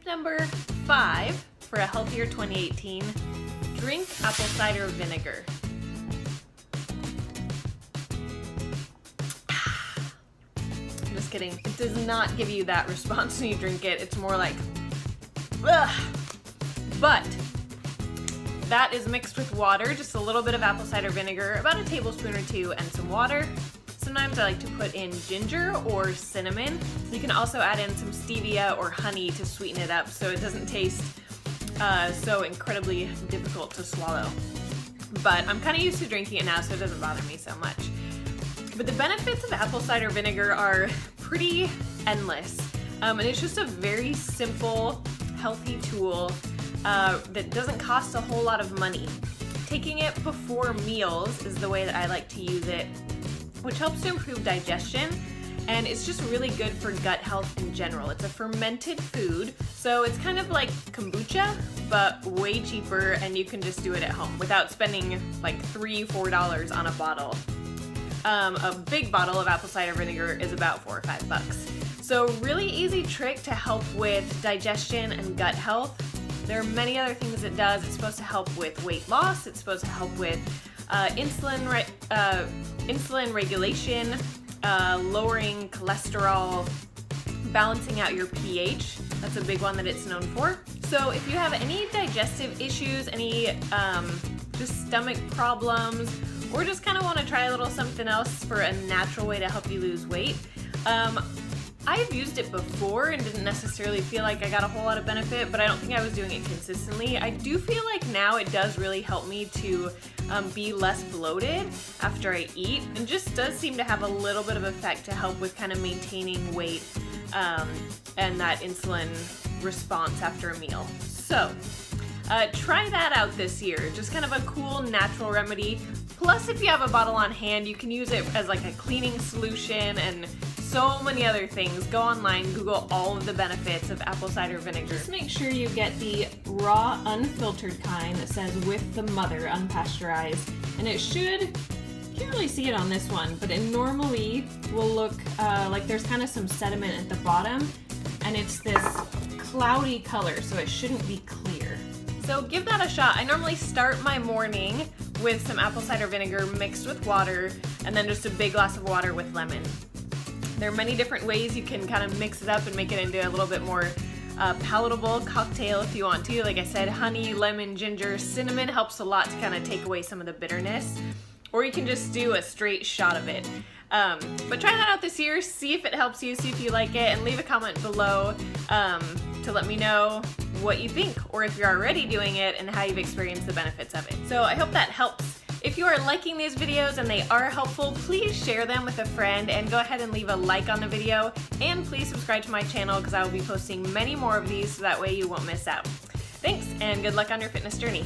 number 5 for a healthier 2018, drink apple cider vinegar. I'm just kidding. It does not give you that response when you drink it. It's more like, ugh. But that is mixed with water, just a little bit of apple cider vinegar, about a tablespoon or 2, and some water. Sometimes I like to put in ginger or cinnamon. You can also add in some stevia or honey to sweeten it up so it doesn't taste so incredibly difficult to swallow. But I'm kind of used to drinking it now, so it doesn't bother me so much. But the benefits of apple cider vinegar are pretty endless. And it's just a very simple, healthy tool that doesn't cost a whole lot of money. Taking it before meals is the way that I like to use it, which helps to improve digestion, and it's just really good for gut health in general. It's a fermented food, so it's kind of like kombucha, but way cheaper, and you can just do it at home without spending like $3-4 on a bottle. A big bottle of apple cider vinegar is about $4 or $5. So really easy trick to help with digestion and gut health. There are many other things it does. It's supposed to help with weight loss. It's supposed to help with insulin regulation, lowering cholesterol, balancing out your pH. That's a big one that it's known for. So if you have any digestive issues, any just stomach problems, or just kind of want to try a little something else for a natural way to help you lose weight, I've used it before and didn't necessarily feel like I got a whole lot of benefit, but I don't think I was doing it consistently. I do feel like now it does really help me to be less bloated after I eat, and just does seem to have a little bit of effect to help with kind of maintaining weight and that insulin response after a meal. So try that out this year. Just kind of a cool natural remedy. Plus, if you have a bottle on hand, you can use it as like a cleaning solution and so many other things. Go online, Google all of the benefits of apple cider vinegar. Just make sure you get the raw, unfiltered kind that says with the mother, unpasteurized. And it should, you can't really see it on this one, but it normally will look like there's kind of some sediment at the bottom, and it's this cloudy color, so it shouldn't be clear. So give that a shot. I normally start my morning with some apple cider vinegar mixed with water, and then just a big glass of water with lemon. There are many different ways you can kind of mix it up and make it into a little bit more palatable cocktail if you want to. Like I said, honey, lemon, ginger, cinnamon helps a lot to kind of take away some of the bitterness. Or you can just do a straight shot of it. But try that out this year, see if it helps you, see if you like it, and leave a comment below to let me know what you think, or if you're already doing it and how you've experienced the benefits of it. So I hope that helps. If you are liking these videos and they are helpful, please share them with a friend and go ahead and leave a like on the video, and please subscribe to my channel because I will be posting many more of these so that way you won't miss out. Thanks, and good luck on your fitness journey.